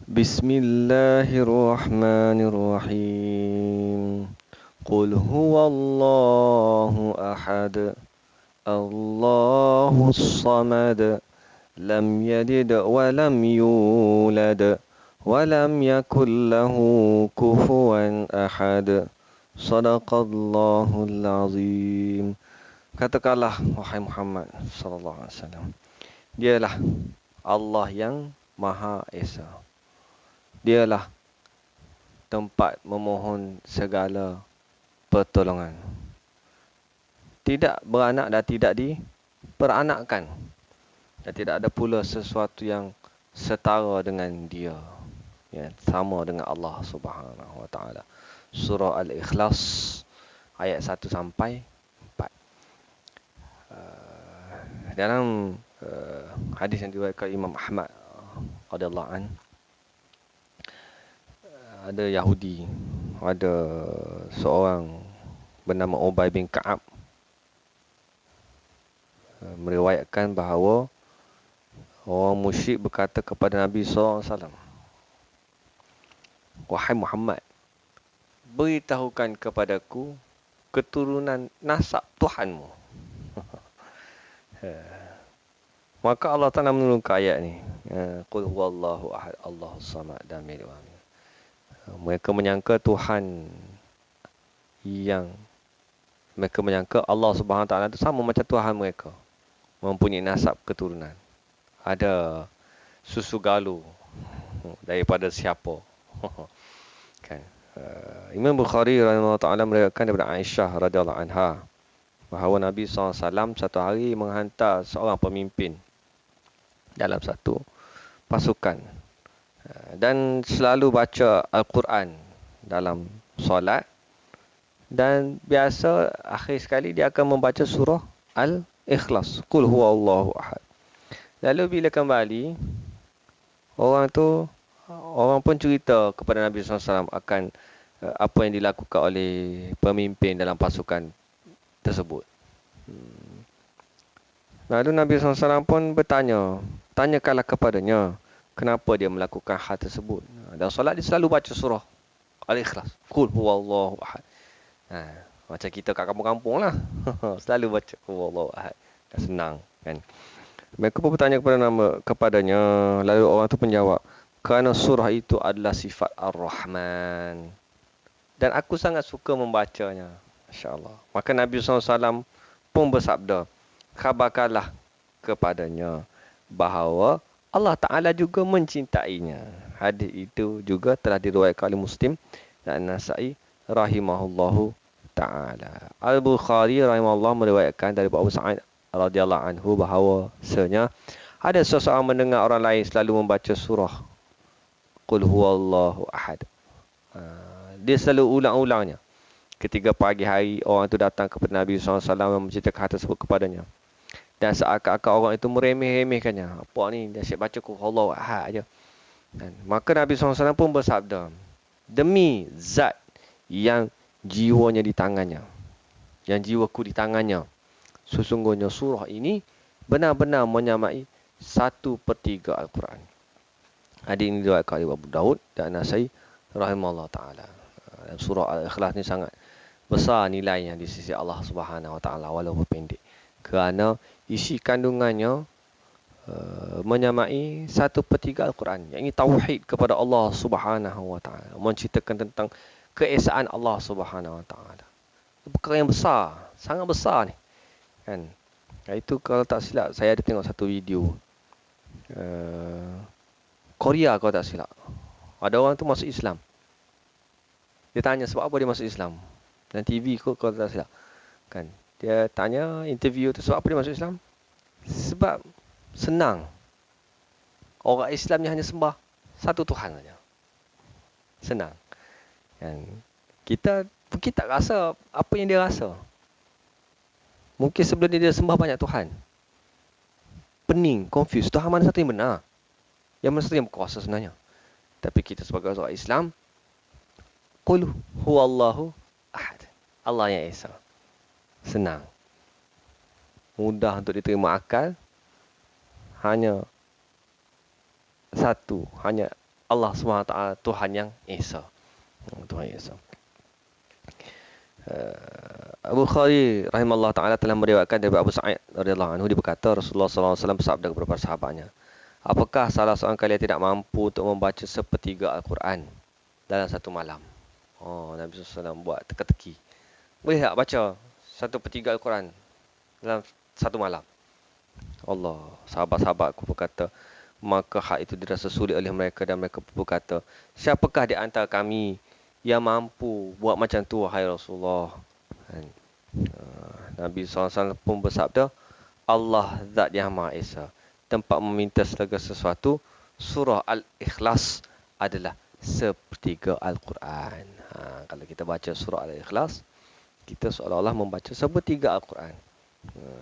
Bismillahirrahmanirrahim. Qul huwallahu ahad. Allahus samad. Lam yalid wa lam yulad. Wa lam yakul lahu kufuwan ahad. Sadaqallahul azim. Katakanlah wahai Muhammad sallallahu alaihi wasallam. Dialah Allah yang Maha Esa. Dialah tempat memohon segala pertolongan. Tidak beranak dan tidak diperanakkan. Dan tidak ada pula sesuatu yang setara dengan dia. Ya, sama dengan Allah Subhanahu Wa Taala. Surah Al-Ikhlas ayat 1 sampai 4. Dalam hadis yang diriwayatkan Imam Ahmad radhiyallahu an, ada Yahudi, ada seorang bernama Ubay bin Ka'ab meriwayatkan bahawa orang musyrik berkata kepada Nabi SAW, wahai Muhammad, beritahukan kepadaku keturunan nasab Tuhanmu. Maka Allah Ta'ala menurunkan ayat ni, Qul huwallahu ahad, Allahus samad, lam yalid wa lam yulad. Mereka menyangka Tuhan yang mereka menyangka Allah Subhanahu Wa Taala itu sama macam Tuhan mereka, mempunyai nasab keturunan. Ada susu galuh daripada siapa? Kan? Imam Bukhari radhiyallahu taala meriwayatkan daripada Aisyah radhiyallahu anha bahawa Nabi SAW satu hari menghantar seorang pemimpin dalam satu pasukan dan selalu baca Al-Quran dalam solat, dan biasa akhir sekali dia akan membaca surah Al-Ikhlas, Qul huwallahu ahad. Lalu bila kembali, orang pun cerita kepada Nabi SAW akan apa yang dilakukan oleh pemimpin dalam pasukan tersebut. Lalu Nabi SAW pun tanyakanlah kepadanya kenapa dia melakukan hal tersebut. Dalam solat dia selalu baca surah Al-Ikhlas, Qul huwallahu ahad. Macam kita kat kampung-kampung lah. Selalu baca Qul huwallahu ahad. Dah senang kan. Mereka pun bertanya kepadanya, lalu orang tu menjawab, kerana surah itu adalah sifat Ar-Rahman dan aku sangat suka membacanya. Masya-Allah. Maka Nabi SAW pun bersabda, khabarkanlah kepadanya bahawa Allah Ta'ala juga mencintainya. Hadis itu juga telah diriwayatkan oleh Muslim dan Nasa'i rahimahullahu ta'ala. Al-Bukhari rahimahullah meriwayatkan dari Abu Sa'id radhiyallahu anhu bahawasanya ada seseorang mendengar orang lain selalu membaca surah Qul huwallahu ahad. Dia selalu ulang-ulangnya. Ketika pagi hari orang itu datang kepada Nabi SAW dan menceritakan hal tersebut kepadanya. Dan seakan-akan orang itu meremeh-remehkannya. Apa ni? Dia asyik baca Qul huwallahu ahad aja. Dan maka Nabi SAW pun bersabda, demi zat yang jiwanya di tangannya, yang jiwaku di tangannya, sesungguhnya surah ini benar-benar menyamai 1/3 Al-Quran. Hadis ini diriwayatkan oleh Abu Daud dan Nasai rahimahullah ta'ala. Surah Al-Ikhlas ni sangat besar nilainya di sisi Allah Subhanahu Wa Ta'ala walaupun pendek. Kerana isi kandungannya menyamai 1/3 Al-Quran. Yang ini tauhid kepada Allah Subhanahu Wa Ta'ala. Menceritakan tentang keesaan Allah Subhanahu Wa Ta'ala. Perkara yang besar. Sangat besar ni. Kan? Itu kalau tak silap, saya ada tengok satu video. Korea kalau tak silap. Ada orang tu masuk Islam. Dia tanya sebab apa dia masuk Islam. Dan TV kot kalau tak silap. Kan? Dia tanya interview tu sebab apa dia masuk Islam. Sebab senang. Orang Islam ni hanya sembah satu Tuhan saja. Senang. Kan? Kita mungkin tak rasa apa yang dia rasa. Mungkin sebelum dia sembah banyak Tuhan. Pening, confused. Tuhan mana satu yang benar? Yang mana satu yang berkuasa sebenarnya? Tapi kita sebagai orang Islam, Qul huwallahu ahad. Allah yang Esa. Senang. Mudah untuk diterima akal. Hanya satu. Hanya Allah SWT Tuhan yang Esa. Tuhan yang Esa. Abu Bukhari rahimahullah ta'ala telah meriwayatkan dari Abu Sa'id radhiyallahu anhu, dia berkata Rasulullah SAW bersabda kepada para sahabatnya, apakah salah seorang kalian tidak mampu untuk membaca sepertiga Al-Quran dalam satu malam? Nabi SAW buat teka-teki. Boleh tak baca satu pertiga Al-Quran dalam satu malam? Allah, sahabat-sahabat aku berkata, maka hak itu dirasa sulit oleh mereka dan mereka berkata, siapakah di antara kami yang mampu buat macam tu, wahai Rasulullah? Nabi SAW pun bersabda, Allah Zat yang Maha Esa, tempat meminta segala sesuatu. Surah Al-Ikhlas adalah sepertiga Al-Quran. Kalau kita baca surah Al-Ikhlas, kita seolah-olah membaca sepertiga Al-Quran.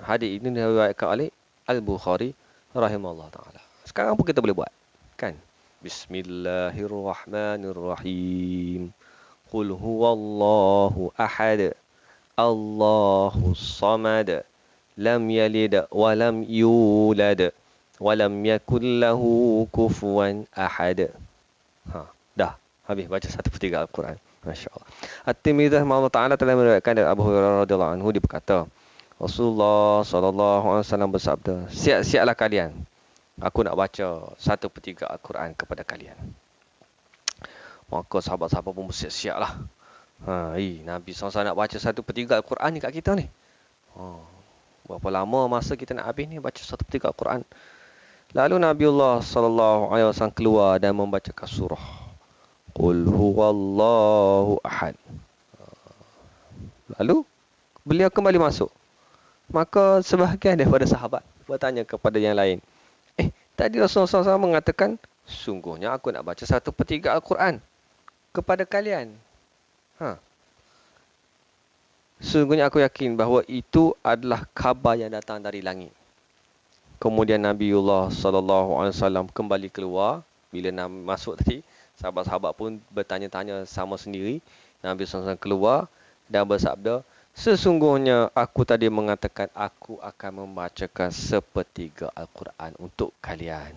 Hadis ini diriwayatkan oleh Al-Bukhari rahimahullah ta'ala. Sekarang pun kita boleh buat, kan? Bismillahirrahmanirrahim. Qul huwallahu ahad, Allahus samad, lam yalid wa lam yulad wa lam yakul lahu kufuwan ahad. Dah habis baca 1/3 Al-Quran. Masya-Allah. At-Tirmidzi rahimahullah ta'ala telah meriwayatkan dari Abu Hurairah radhiyallahu anhu, dia berkata, Rasulullah sallallahu alaihi wasallam bersabda, siap-siaplah kalian, aku nak baca 1/3 Al-Quran kepada kalian. Maka sahabat-sahabat pun bersiap-siaplah. Nabi SAW nak baca 1/3 Al-Quran ni kat kita ni. Berapa lama masa kita nak habis ni baca 1/3 Al-Quran? Lalu Nabiullah SAW keluar dan membacakan surah Qul huwallahu ahad. Lalu beliau kembali masuk. Maka sebahagian daripada sahabat bertanya kepada yang lain, tadi Rasulullah SAW mengatakan, sungguhnya aku nak baca 1/3 Al-Quran kepada kalian. Sungguhnya aku yakin bahawa itu adalah khabar yang datang dari langit. Kemudian Nabiullah SAW kembali keluar. Bila Nabi masuk tadi, sahabat-sahabat pun bertanya-tanya sama sendiri. Nabi SAW keluar dan bersabda, sesungguhnya aku tadi mengatakan aku akan membacakan 1/3 Al-Quran untuk kalian.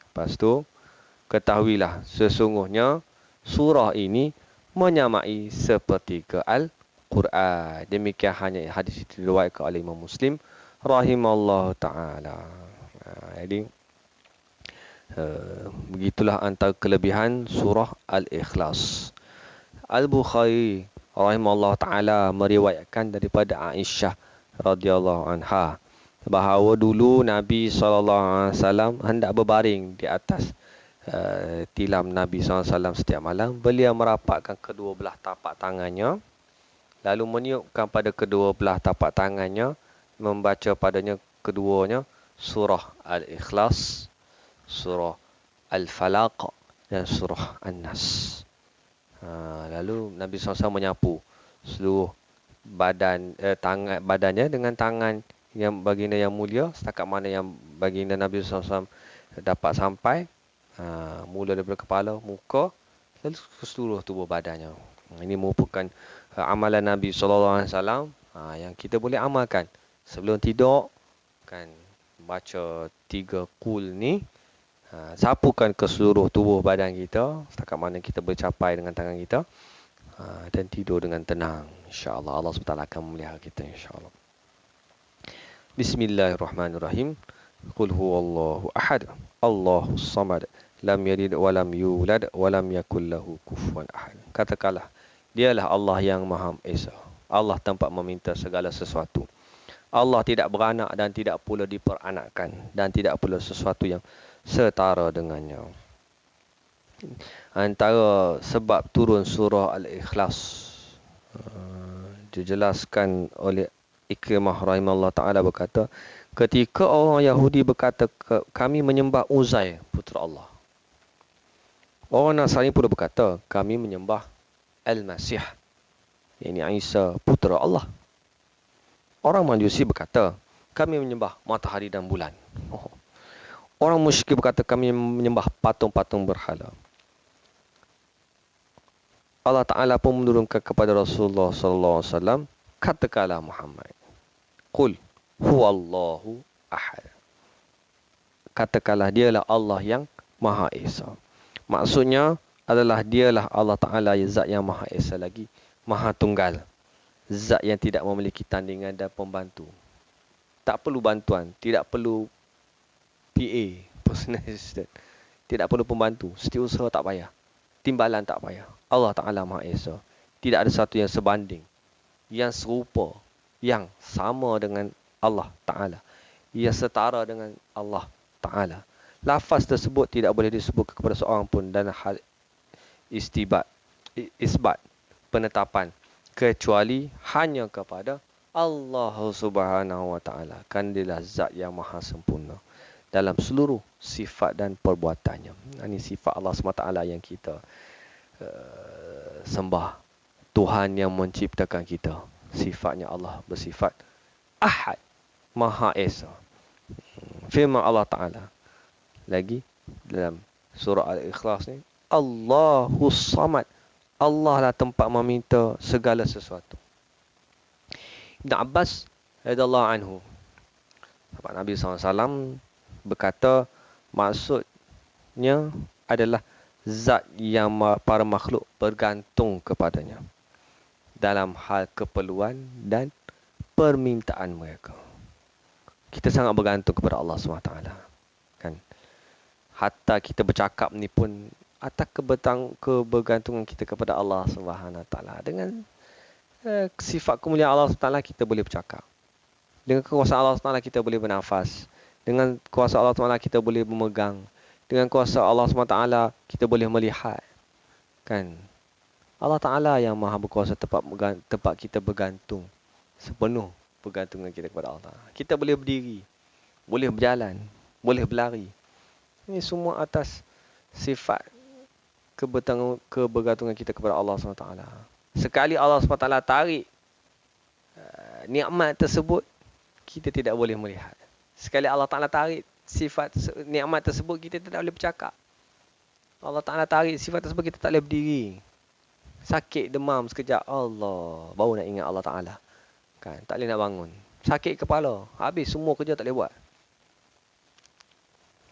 Lepas tu, ketahuilah sesungguhnya surah ini menyamai 1/3 Al-Quran. Demikian hanya hadis itu diriwayatkan oleh Imam Muslim rahimallahu ta'ala. Jadi begitulah antara kelebihan surah Al-Ikhlas. Al-Bukhari rahimahullah ta'ala meriwayatkan daripada Aisyah radhiyallahu anha bahawa dulu Nabi SAW hendak berbaring di atas tilam Nabi SAW setiap malam. Beliau merapatkan kedua belah tapak tangannya, lalu meniupkan pada kedua belah tapak tangannya, membaca padanya keduanya surah Al-Ikhlas, surah Al-Falaq dan surah An-Nas. Lalu Nabi SAW menyapu seluruh badannya dengan tangan yang baginda yang mulia, setakat mana yang baginda Nabi SAW dapat sampai, mula daripada kepala, muka, lalu ke seluruh tubuh badannya. Ini merupakan amalan Nabi SAW yang kita boleh amalkan sebelum tidur, kan? Baca 3 qul ni, sapukan ke seluruh tubuh badan kita setakat mana kita bercapai dengan tangan kita, dan tidur dengan tenang. InsyaAllah Allah SWT akan memelihara kita, insyaAllah. Bismillahirrahmanirrahim. Qul huwallahu ahad, Allahus samad, lam yalid wa lam yulad wa lam yakul lahu kufuwan ahad. Katakanlah, dialah Allah yang Maha Esa, Allah tempat meminta segala sesuatu. Allah tidak beranak dan tidak pula diperanakkan, dan tidak pula sesuatu yang setara dengannya. Antara sebab turun surah Al-Ikhlas dijelaskan oleh Ikrimah rahimahullah ta'ala berkata, ketika orang Yahudi berkata, kami menyembah Uzair, putera Allah. Orang Nasrani pula berkata, kami menyembah Al-Masih, yakni Isa, putera Allah. Orang Majusi berkata, kami menyembah matahari dan bulan. Orang musyrik berkata, kami menyembah patung-patung berhala. Allah Ta'ala pun menurunkan kepada Rasulullah SAW, katakanlah Muhammad, Qul huwallahu ahad. katakanlah dialah Allah yang Maha Esa. Maksudnya adalah dialah Allah Ta'ala zat yang Maha Esa lagi, Maha Tunggal. Zat yang tidak memiliki tandingan dan pembantu. Tak perlu bantuan, tidak perlu PA, personal assistant. Tidak perlu pembantu, setiausaha tak payah. Timbalan tak payah. Allah Ta'ala Maha Esa. Tidak ada satu yang sebanding, yang serupa, yang sama dengan Allah Ta'ala, yang setara dengan Allah Ta'ala. Lafaz tersebut tidak boleh disebut kepada seorang pun dan hal isbat, penetapan, kecuali hanya kepada Allah Subhanahu Wa Ta'ala. Kan dialah zat yang maha sempurna dalam seluruh sifat dan perbuatannya. Ini sifat Allah SWT yang kita sembah. Tuhan yang menciptakan kita. Sifatnya Allah bersifat Ahad, Maha Esa. Firman Allah Ta'ala lagi dalam surah Al-Ikhlas ni, Allahus Samad. Allah lah tempat meminta segala sesuatu. Ibn Abbas radhiyallahu anhu, sahabat Nabi SAW, berkata maksudnya adalah zat yang para makhluk bergantung kepadanya dalam hal keperluan dan permintaan mereka. Kita sangat bergantung kepada Allah SWT. Kan? Hatta kita bercakap ni pun atas kebergantungan kita kepada Allah SWT. Dengan sifat kemuliaan Allah SWT kita boleh bercakap. Dengan kuasa Allah SWT kita boleh bernafas. Dengan kuasa Allah SWT kita boleh memegang. Dengan kuasa Allah SWT kita boleh melihat. Kan? Allah Ta'ala yang maha berkuasa tempat kita bergantung. Sepenuh bergantungan kita kepada Allah Ta'ala. Kita boleh berdiri, boleh berjalan, boleh berlari. Ini semua atas sifat kebergantungan kita kepada Allah SWT. Sekali Allah SWT tarik nikmat tersebut, kita tidak boleh melihat. Sekali Allah Ta'ala tarik sifat nikmat tersebut, kita tidak boleh bercakap. Allah Ta'ala tarik sifat tersebut, kita tak boleh berdiri. Sakit, demam sekejap, Allah, baru nak ingat Allah Ta'ala. Kan? Tak boleh nak bangun. Sakit kepala, habis semua kerja tak boleh buat.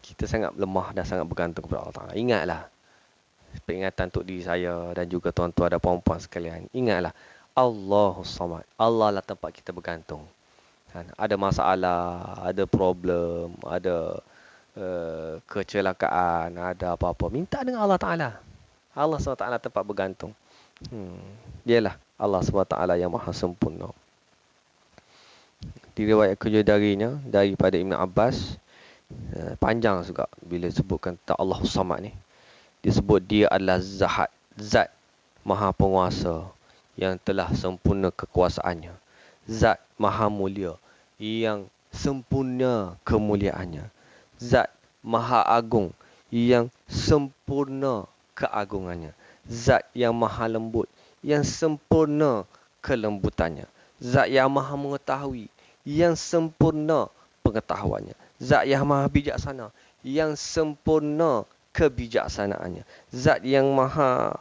Kita sangat lemah dan sangat bergantung kepada Allah Ta'ala. Ingatlah, peringatan untuk diri saya dan juga tuan-tuan dan puan-puan sekalian. Ingatlah, Allahus Samad. Allah lah tempat kita bergantung. Kan? Ada masalah, ada problem, ada kecelakaan, ada apa-apa. Minta dengan Allah Ta'ala. Allah SWT tempat bergantung. Dialah Allah SWT yang maha sempurna. Diriwayatkan juga daripada Ibn Abbas, panjang juga bila sebutkan tentang Allahus Samad ni. Disebut dia adalah zat maha penguasa yang telah sempurna kekuasaannya. Zat maha mulia yang sempurna kemuliaannya. Zat maha agung yang sempurna keagungannya. Zat yang maha lembut yang sempurna kelembutannya. Zat yang maha mengetahui yang sempurna pengetahuannya. Zat yang maha bijaksana yang sempurna kebijaksanaannya. Zat yang maha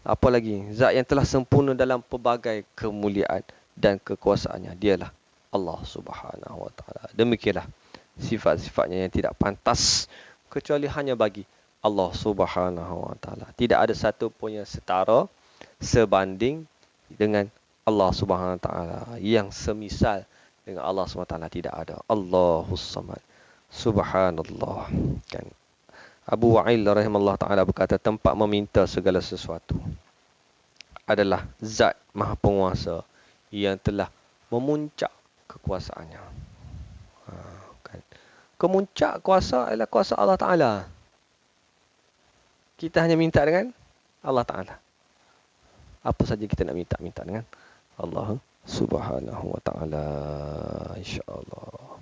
apa lagi? Zat yang telah sempurna dalam pelbagai kemuliaan dan kekuasaannya. Dialah Allah Subhanahu Wa Ta'ala. Demikianlah sifat-sifatnya yang tidak pantas kecuali hanya bagi Allah Subhanahu Wa Ta'ala. Tidak ada satu pun yang setara, sebanding dengan Allah Subhanahu Wa Ta'ala. Yang semisal dengan Allah Subhanahu Wa Ta'ala tidak ada. Allahus Samad. Subhanallah. Kan? Abu Wa'il rahimahullah ta'ala berkata, tempat meminta segala sesuatu adalah zat maha penguasa yang telah memuncak kekuasaannya. Kan? Kemuncak kuasa adalah kuasa Allah Ta'ala. Kita hanya minta dengan Allah Ta'ala. Apa saja kita nak minta dengan Allah Subhanahu Wa Ta'ala. InsyaAllah.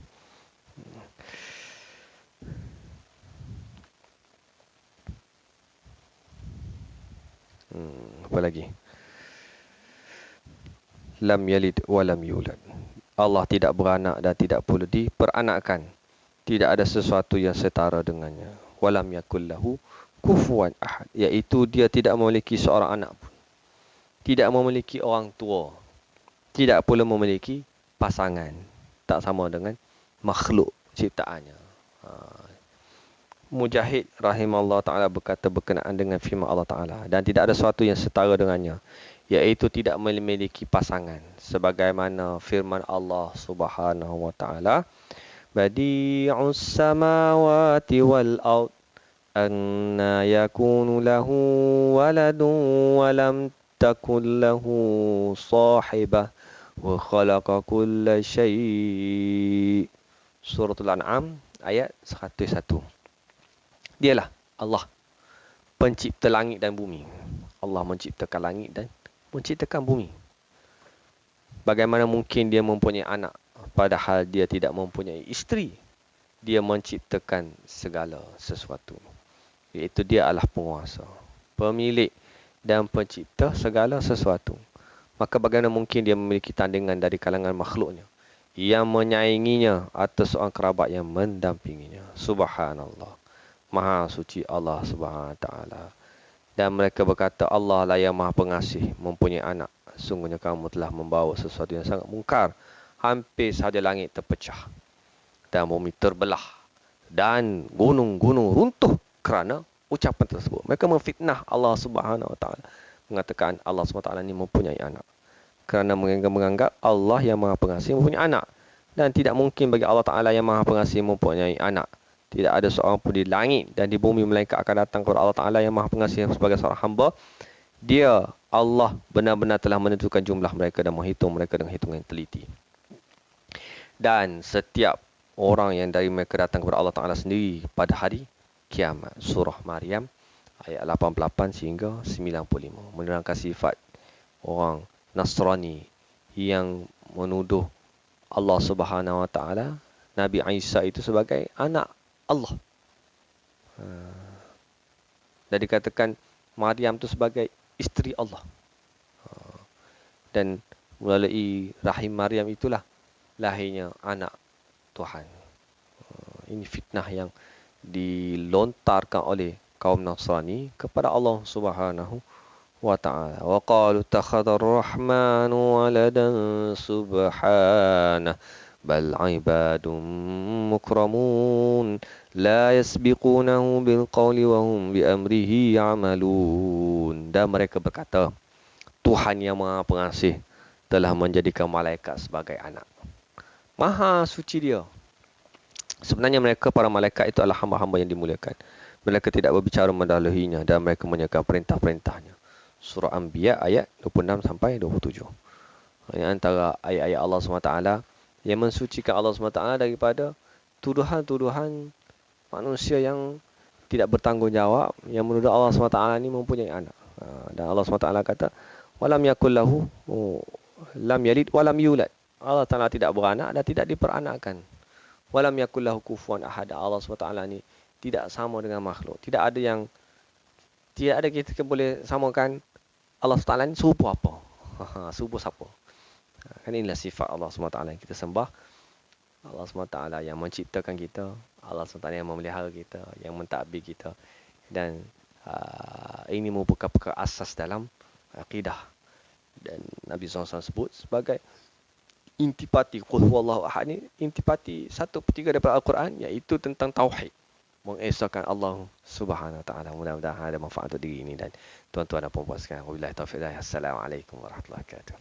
Apa lagi? Lam yalid wa lam yulad. Allah tidak beranak dan tidak pula diperanakkan. Tidak ada sesuatu yang setara dengannya. Walam yakul lahu kufuwan ahad. Iaitu dia tidak memiliki seorang anak pun. Tidak memiliki orang tua. Tidak pula memiliki pasangan. Tak sama dengan makhluk ciptaannya. Mujahid rahimahullah ta'ala berkata berkenaan dengan firman Allah Ta'ala, dan tidak ada sesuatu yang setara dengannya, iaitu tidak memiliki pasangan, sebagaimana firman Allah Subhanahu wa Ta'ala, badi'us samawati wal ard anna yakunu lahu waladun wa lam takun lahu sahibah wa khalaqa kulla syai'. Suratul An'am ayat 101. Dialah Allah, pencipta langit dan bumi. Allah menciptakan langit dan menciptakan bumi. Bagaimana mungkin dia mempunyai anak, padahal dia tidak mempunyai isteri? Dia menciptakan segala sesuatu. Iaitu dia adalah penguasa, pemilik dan pencipta segala sesuatu. Maka bagaimana mungkin dia memiliki tandingan dari kalangan makhluknya yang menyainginya atau seorang kerabat yang mendampinginya? Subhanallah. Maha suci Allah Subhanahu wa Ta'ala. Dan mereka berkata, Allah lah yang Maha Pengasih, mempunyai anak. Sungguhnya kamu telah membawa sesuatu yang sangat mungkar. Hampir sahaja langit terpecah dan bumi terbelah dan gunung-gunung runtuh kerana ucapan tersebut. Mereka memfitnah Allah Subhanahu wa Ta'ala, mengatakan Allah Subhanahu wa Ta'ala ini mempunyai anak, kerana menganggap Allah yang Maha Pengasih mempunyai anak. Dan tidak mungkin bagi Allah Ta'ala yang Maha Pengasih mempunyai anak. Tidak ada seorang pun di langit dan di bumi melainkan akan datang kepada Allah Ta'ala yang Maha Pengasih sebagai seorang hamba. Dia, Allah, benar-benar telah menentukan jumlah mereka dan menghitung mereka dengan hitungan yang teliti. Dan setiap orang yang dari mereka datang kepada Allah Ta'ala sendiri pada hari kiamat. Surah Maryam ayat 88 sehingga 95. Menerangkan sifat orang Nasrani yang menuduh Allah Subhanahu wa Ta'ala, Nabi Isa itu sebagai anak Allah. Dan dikatakan Maryam itu sebagai isteri Allah. Dan melalui rahim Maryam itulah lahirnya anak Tuhan. Ini fitnah yang dilontarkan oleh kaum Nasrani kepada Allah Subhanahu wa Ta'ala. Wa qalu takhadar rahmanu waladan subhanah bal ibadun mukramun la yasbiqunahu bil qawli wa hum bi amrihi ya'malun. Dan mereka berkata, Tuhan yang Maha Pengasih telah menjadikan malaikat sebagai anak. Maha suci dia. Sebenarnya mereka para malaikat itu adalah hamba-hamba yang dimuliakan. Mereka tidak berbicara mendahulunya dan mereka menjalankan perintah-perintahnya. Surah Anbiya ayat 26 sampai 27. Ini antara ayat-ayat Allah SWT yang mensucikan Allah SWT daripada tuduhan-tuduhan manusia yang tidak bertanggungjawab, yang menuduh Allah SWT ini mempunyai anak. Dan Allah SWT kata, walam yakul lahu lam yalid walam yulad. Allah Ta'ala tidak beranak dan tidak diperanakkan. Walam yakul lahu kufuwan ahad. Allah SWT ini tidak sama dengan makhluk. Tidak ada kita boleh samakan Allah SWT ini serupa apa. Serupa siapa? Kan inilah sifat Allah SWT yang kita sembah. Allah SWT yang menciptakan kita. Allah SWT yang memelihara kita, yang mentadbir kita. Dan ini merupakan perkara asas dalam akidah. Dan Nabi SAW sebut sebagai intipati qul huwallahu ahad, ni intipati 1/3 daripada Al-Quran, iaitu tentang tauhid, mengesahkan Allah Subhanahu wa Ta'ala. Mudah-mudahan ada manfaat untuk diri ini dan tuan-tuan dan puan-puan sekalian. Wabillahi taufiq. Assalamualaikum warahmatullahi wabarakatuh.